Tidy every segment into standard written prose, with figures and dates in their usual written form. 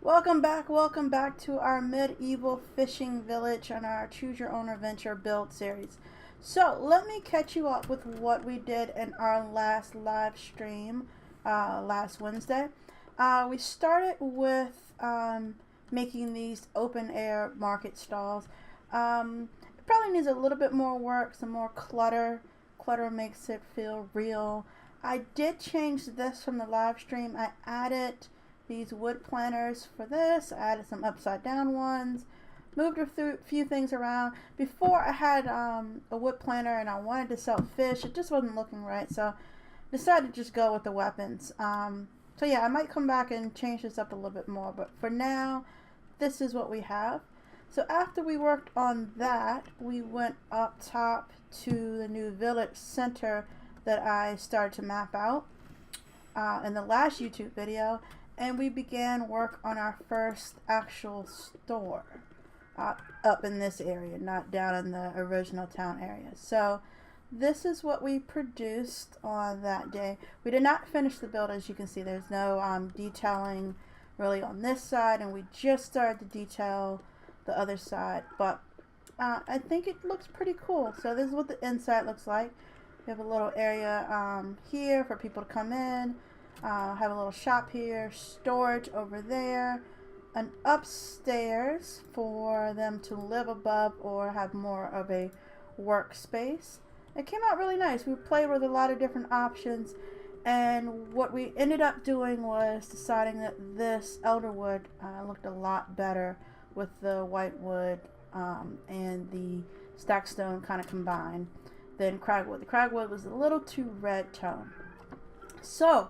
Welcome back to our medieval fishing village on our Choose Your Own Adventure build series. So let me catch you up with what we did in our last live stream last Wednesday. We started with making these open air market stalls. It probably needs a little bit more work, some more clutter. Clutter makes it feel real. I did change this from the live stream. I added these wood planters for this. I added some upside down ones, moved a few things around. Before I had a wood planter and I wanted to sell fish. It just wasn't looking right, so decided to just go with the weapons. So yeah, I might come back and change this up a little bit more, but for now this is what we have. So after we worked on that, we went up top to the new village center that I started to map out in the last YouTube video. And we began work on our first actual store up in this area, not down in the original town area. So this is what we produced on that day. We did not finish the build. As you can see, there's no detailing really on this side, and we just started to detail the other side, but I think it looks pretty cool. So this is what the inside looks like. We have a little area here for people to come in. Have a little shop here, storage over there, an upstairs for them to live above or have more of a workspace. It came out really nice. We played with a lot of different options, and what we ended up doing was deciding that this elder wood looked a lot better with the white wood and the stacked stone kind of combined than cragwood. The cragwood was a little too red tone. So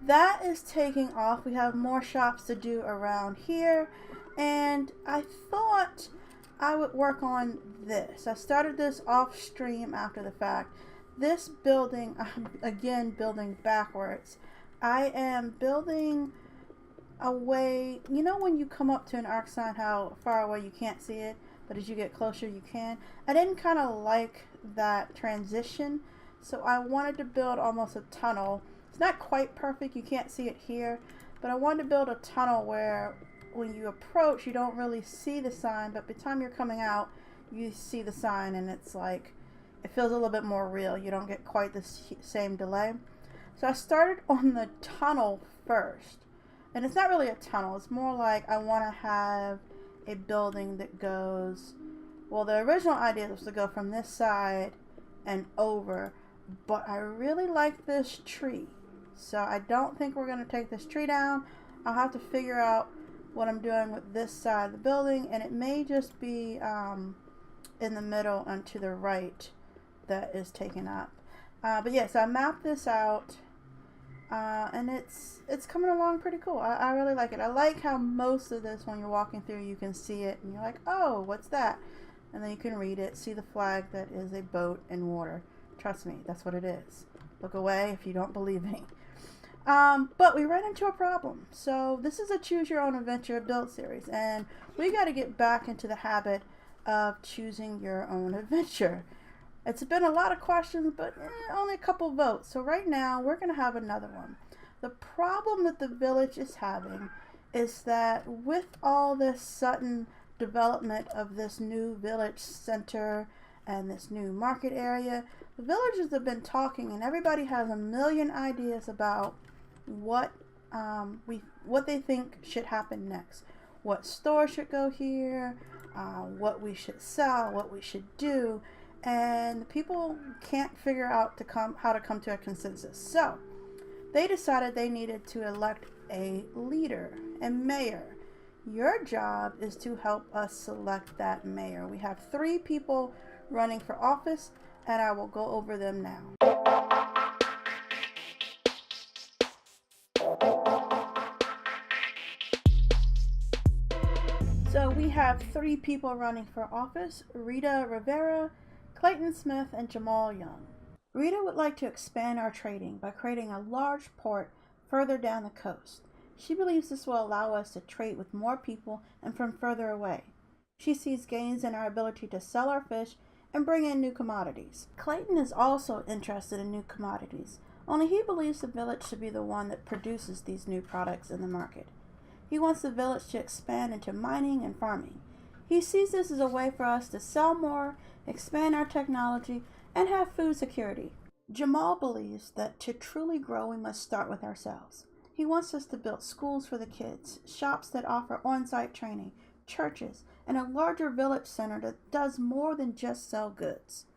that is taking off. We have more shops to do around here, and I thought I would work on this. I started this off stream after the fact. This building, again building backwards. I am building a way, you know when you come up to an arc sign how far away you can't see it, but as you get closer you can. I didn't kind of like that transition, so I wanted to build almost a tunnel. It's not quite perfect, you can't see it here, but I wanted to build a tunnel where when you approach you don't really see the sign, but by the time you're coming out you see the sign, and it's like, it feels a little bit more real. You don't get quite the same delay. So I started on the tunnel first, and it's not really a tunnel, it's more like I want to have a building that goes, well, the original idea was to go from this side and over, but I really like this tree. So I don't think we're going to take this tree down. I'll have to figure out what I'm doing with this side of the building, and it may just be in the middle and to the right that is taken up. But yes, I mapped this out, and it's coming along pretty cool. I really like it. I like how most of this, when you're walking through, you can see it, and you're like, oh, what's that? And then you can read it, see the flag that is a boat in water. Trust me, that's what it is. Look away if you don't believe me. But we ran into a problem. So this is a Choose Your Own Adventure build series, and we got to get back into the habit of choosing your own adventure. It's been a lot of questions, but only a couple votes. So right now we're going to have another one. The problem that the village is having is that with all this sudden development of this new village center and this new market area, the villagers have been talking, and everybody has a million ideas about what they think should happen next. What store should go here, what we should sell, what we should do, and people can't figure out how to come to a consensus. So they decided they needed to elect a leader, a mayor. Your job is to help us select that mayor. We have 3 people running for office, and I will go over them now. So we have 3 people running for office: Rita Rivera, Clayton Smith, and Jamal Young. Rita would like to expand our trading by creating a large port further down the coast. She believes this will allow us to trade with more people and from further away. She sees gains in our ability to sell our fish and bring in new commodities. Clayton is also interested in new commodities, only he believes the village should be the one that produces these new products in the market. He wants the village to expand into mining and farming. He sees this as a way for us to sell more, expand our technology, and have food security. Jamal believes that to truly grow, we must start with ourselves. He wants us to build schools for the kids, shops that offer on-site training, churches, and a larger village center that does more than just sell goods.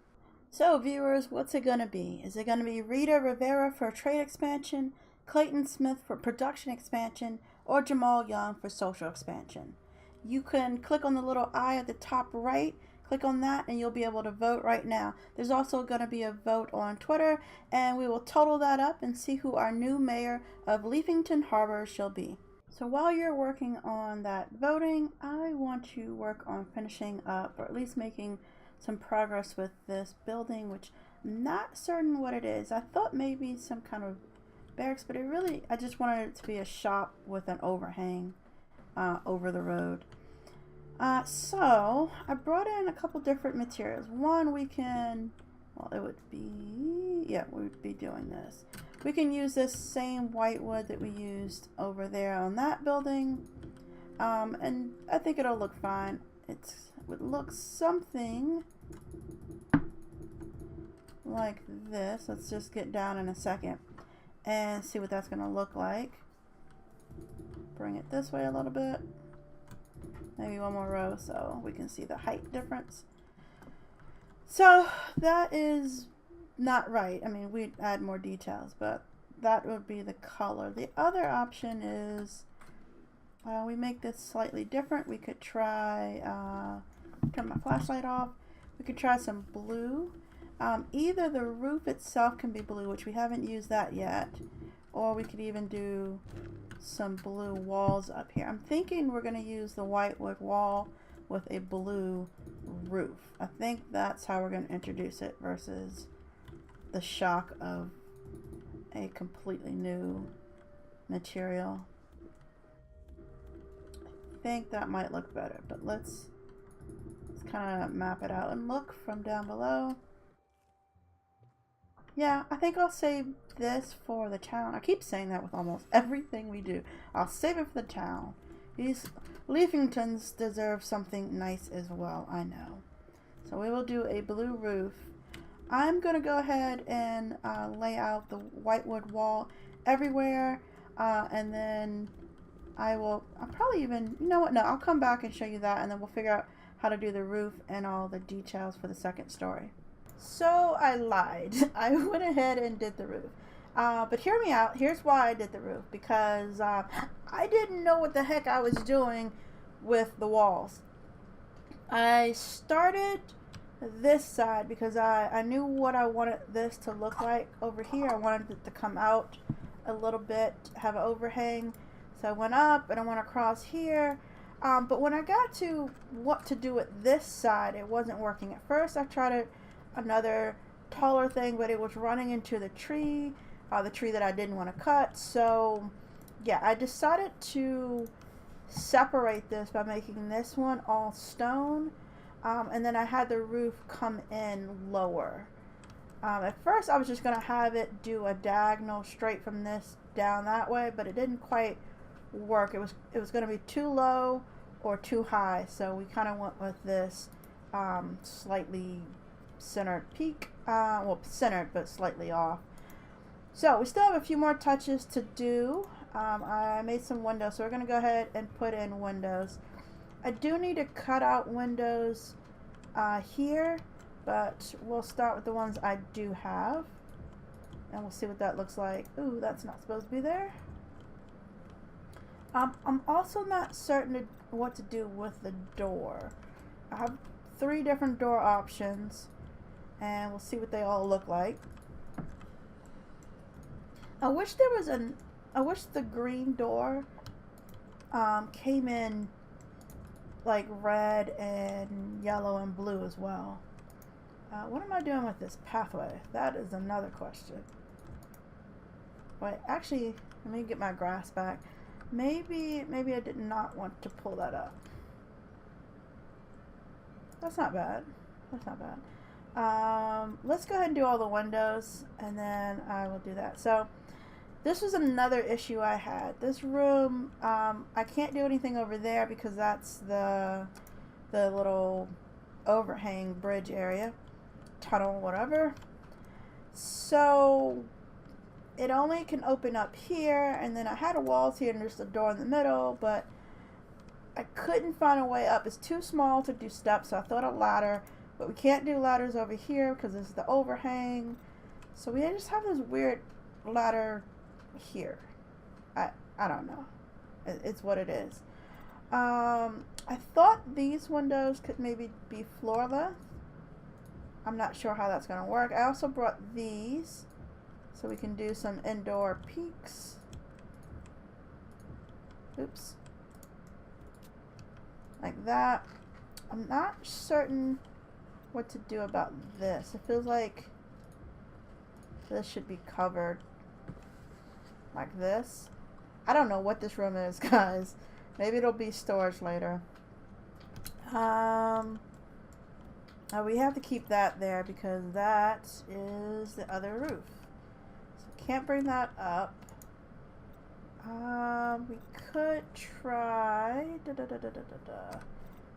So, viewers, what's it going to be? Is it going to be Rita Rivera for trade expansion, Clayton Smith for production expansion, or Jamal Young for social expansion? You can click on the little eye at the top right, click on that, and you'll be able to vote right now. There's also going to be a vote on Twitter, and we will total that up and see who our new mayor of Leafiton Harbor shall be. So while you're working on that voting, I want to work on finishing up, or at least making some progress with this building, which I'm not certain what it is. I thought maybe some kind of barracks, but I just wanted it to be a shop with an overhang over the road. So I brought in a couple different materials. One, we would be doing this. We can use this same white wood that we used over there on that building, and I think it'll look fine. It would look something like this. Let's just get down in a second and see what that's going to look like. Bring it this way a little bit. Maybe one more row so we can see the height difference. So that is not right. I mean, we'd add more details, but that would be the color. The other option is we make this slightly different. We could try, turn my flashlight off. We could try some blue. Either the roof itself can be blue, which we haven't used that yet, or we could even do some blue walls up here. I'm thinking we're going to use the white wood wall with a blue roof. I think that's how we're going to introduce it versus the shock of a completely new material. I think that might look better, but let's kind of map it out and look from down below. Yeah, I think I'll save this for the town. I keep saying that with almost everything we do. I'll save it for the town. These Leafingtons deserve something nice as well, I know. So we will do a blue roof. I'm going to go ahead and lay out the whitewood wall everywhere. And then I'll probably even, you know what, no, I'll come back and show you that. And then we'll figure out how to do the roof and all the details for the second story. So I lied. I went ahead and did the roof. But hear me out. Here's why I did the roof. Because I didn't know what the heck I was doing with the walls. I started this side because I knew what I wanted this to look like over here. I wanted it to come out a little bit, have an overhang. So I went up and I went across here. But when I got to what to do with this side, it wasn't working. At first I tried it another taller thing, but it was running into the tree that I didn't want to cut. So yeah, I decided to separate this by making this one all stone, and then I had the roof come in lower. At first I was just going to have it do a diagonal straight from this down that way, but it didn't quite work. It was going to be too low or too high, so we kind of went with this slightly centered peak, well, centered but slightly off. So we still have a few more touches to do. I made some windows, so we're going to go ahead and put in windows. I do need to cut out windows here, but we'll start with the ones I do have, and we'll see what that looks like. Ooh, that's not supposed to be there. I'm also not certain what to do with the door. I have 3 different door options, and we'll see what they all look like. I wish the green door came in like red and yellow and blue as well. What am I doing with this pathway? That is another question. Wait, actually, let me get my grass back. Maybe I did not want to pull that up. That's not bad. That's not bad. Let's go ahead and do all the windows, and then I will do that. So This was another issue I had. This room, I can't do anything over there because that's the little overhang bridge area, tunnel, whatever. So it only can open up here, and then I had a walls here and there's a door in the middle, but I couldn't find a way up. It's too small to do steps, so I thought a ladder, but we can't do ladders over here because it's the overhang. So we just have this weird ladder here. I don't know. It's what it is. I thought these windows could maybe be floor length. I'm not sure how that's going to work. I also brought these so we can do some indoor peaks. Oops. Like that. I'm not certain what to do about this. It feels like this should be covered like this. I don't know what this room is, guys. Maybe it'll be storage later. We have to keep that there because that is the other roof. So can't bring that up. We could try.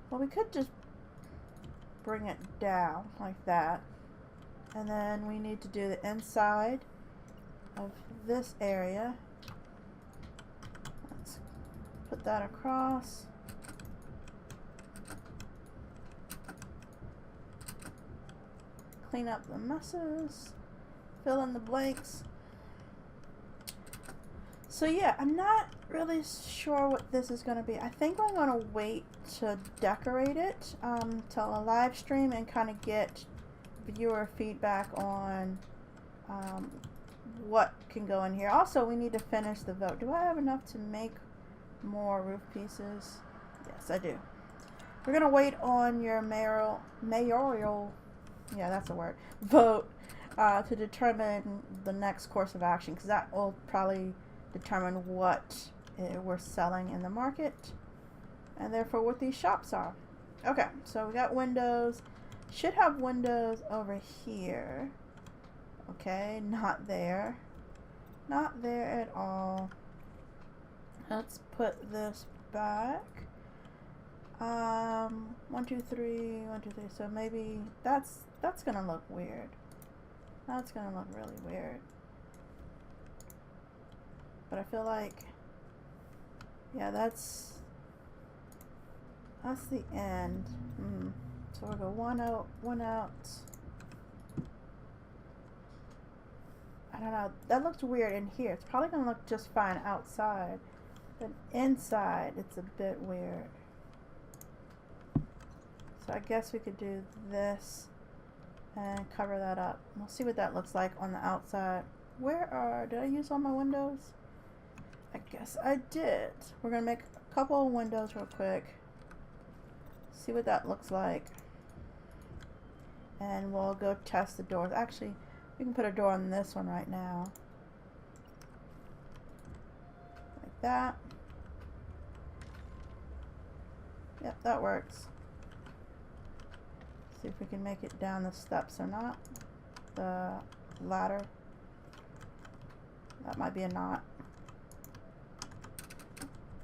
Well, we could just bring it down like that. And then we need to do the inside of this area. Let's put that across. Clean up the messes. Fill in the blanks. So yeah, I'm not really sure what this is going to be. I think I'm going to wait to decorate it till a live stream and kind of get viewer feedback on what can go in here. Also, we need to finish the vote. Do I have enough to make more roof pieces? Yes, I do. We're going to wait on your mayoral, yeah, that's a word, vote to determine the next course of action, because that will probably determine what we're selling in the market and therefore what these shops are. Okay, so we got windows. Should have windows over here. Okay, not there. Not there at all. Let's put this back. 1, 2, 3, 1, 2, 3. So maybe that's gonna look weird. That's gonna look really weird. But I feel like, yeah, that's the end. So we'll go one out, one out. I don't know. That looks weird in here. It's probably gonna look just fine outside, but inside it's a bit weird. So I guess we could do this and cover that up. We'll see what that looks like on the outside. Did I use all my windows? I guess I did. We're gonna make a couple of windows real quick. See what that looks like. And we'll go test the doors. Actually, we can put a door on this one right now. Like that. Yep, that works. See if we can make it down the steps or not. The ladder. That might be a knot.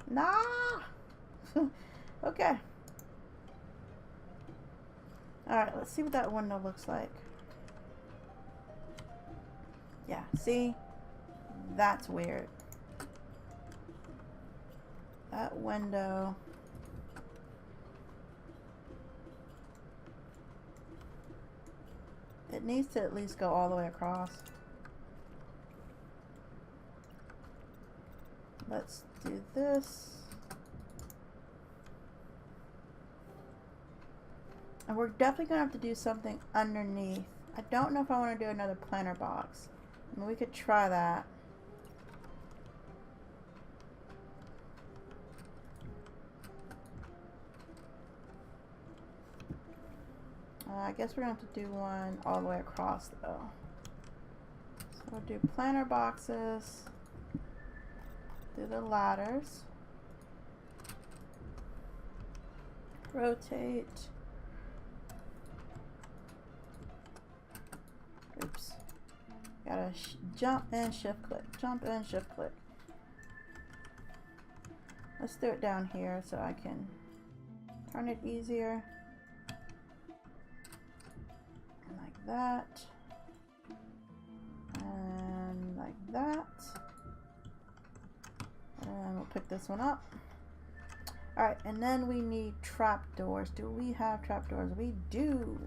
Nah! Okay. Alright, let's see what that window looks like. Yeah, see? That's weird. That window. It needs to at least go all the way across. Let's do this. And we're definitely going to have to do something underneath. I don't know if I want to do another planter box. I mean, we could try that. I guess we're going to have to do one all the way across, though. So we'll do planter boxes. Do the ladders. Rotate. Oops. gotta jump and shift click, jump and shift click. Let's do it down here so I can turn it easier. Like that. And like that. And we'll pick this one up. Alright, and then we need trapdoors. Do we have trapdoors? We do.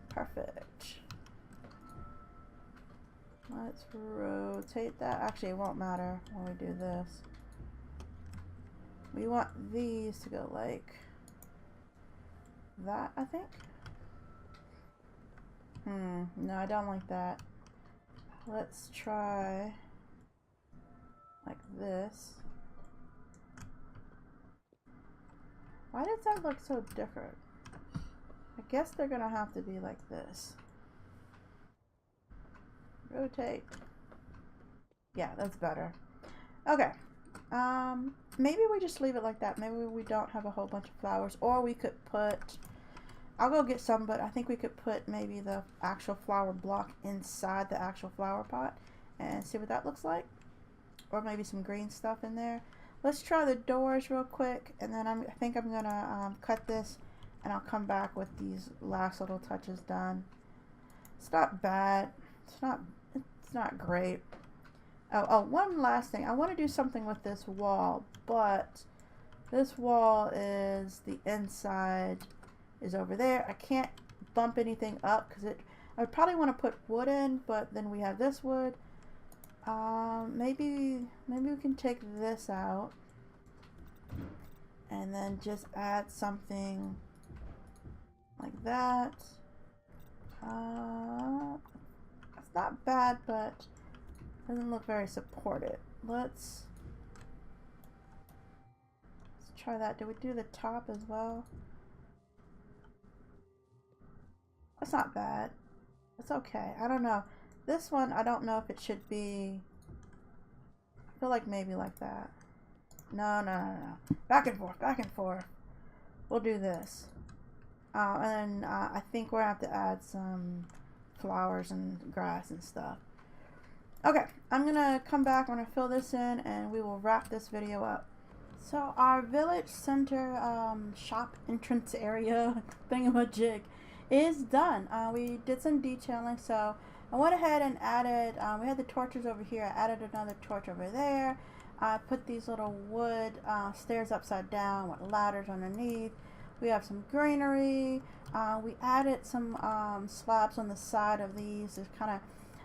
Perfect. Let's rotate that. Actually, it won't matter when we do this. We want these to go like that, I think. No, I don't like that. Let's try like this. Why does that look so different? I guess they're gonna have to be like this. Rotate. Yeah, that's better. Okay. Maybe we just leave it like that. Maybe we don't have a whole bunch of flowers. Or we could put, I'll go get some, but I think we could put maybe the actual flower block inside the actual flower pot and see what that looks like. Or maybe some green stuff in there. Let's try the doors real quick, and then I think I'm gonna cut this, and I'll come back with these last little touches done. It's not bad. It's not great. Oh, one last thing. I want to do something with this wall, but this wall is the inside is over there. I can't bump anything up because I would probably want to put wood in, but then we have this wood. Maybe we can take this out and then just add something like that. It's not bad, but doesn't look very supported. Let's try that. Do we do the top as well? That's not bad. It's okay. I don't know. This one, I don't know if it should be. I feel like maybe like that. No. Back and forth, back and forth. We'll do this. And then I think we're going to have to add some flowers and grass and stuff. Okay, I'm going to come back. I'm going to fill this in and we will wrap this video up. So our village center shop entrance area thingamajig is done. We did some detailing, so I went ahead and added, we had the torches over here, I added another torch over there. I put these little wood stairs upside down with ladders underneath. We have some greenery. We added some slabs on the side of these. There's kind of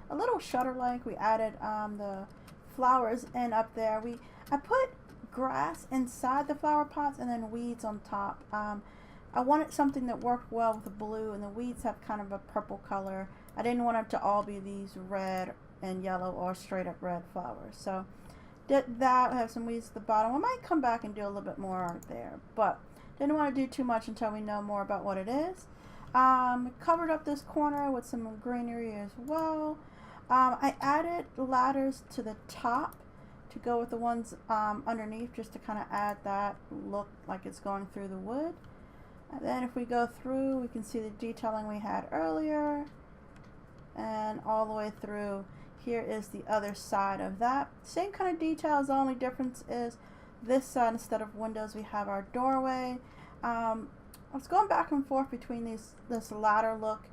a little shutter-like. We added the flowers in up there. I put grass inside the flower pots and then weeds on top. I wanted something that worked well with the blue, and the weeds have kind of a purple color. I didn't want it to all be these red and yellow or straight up red flowers. So did that. We have some weeds at the bottom. We might come back and do a little bit more there, but didn't want to do too much until we know more about what it is. Covered up this corner with some greenery as well. I added ladders to the top to go with the ones underneath, just to kind of add that look like it's going through the wood. And then if we go through, we can see the detailing we had earlier, and all the way through. Here is the other side of that. Same kind of details. The only difference is this side, instead of windows, we have our doorway. I was going back and forth between this ladder look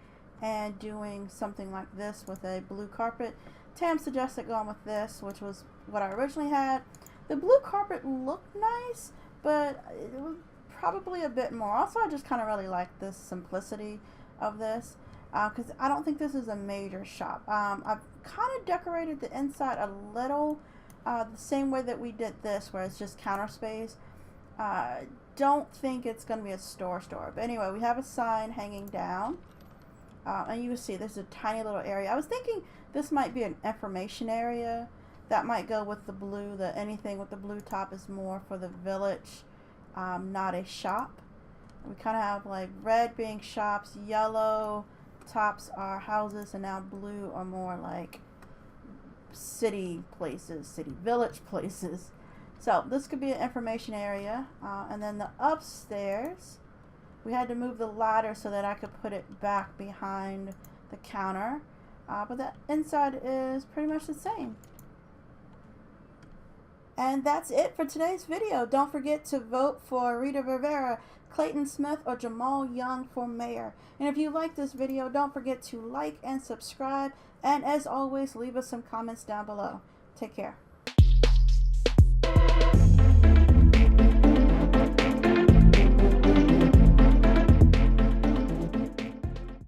and doing something like this with a blue carpet. Tam suggested going with this, which was what I originally had. The blue carpet looked nice, but it was probably a bit more. Also, I just kind of really like this simplicity of this, because I don't think this is a major shop. I've kind of decorated the inside a little the same way that we did this, where it's just counter space. Don't think it's going to be a store, but anyway, we have a sign hanging down, and you can see there's a tiny little area. I was thinking this might be an information area. That might go with the blue. Anything with the blue top is more for the village, not a shop. We kind of have like red being shops, yellow tops are houses, and now blue are more like city places, city village places. So this could be an information area. And then the upstairs, we had to move the ladder so that I could put it back behind the counter. But the inside is pretty much the same. And that's it for today's video. Don't forget to vote for Rita Rivera, Clayton Smith, or Jamal Young for mayor. And if you like this video, don't forget to like and subscribe. And as always, leave us some comments down below. Take care.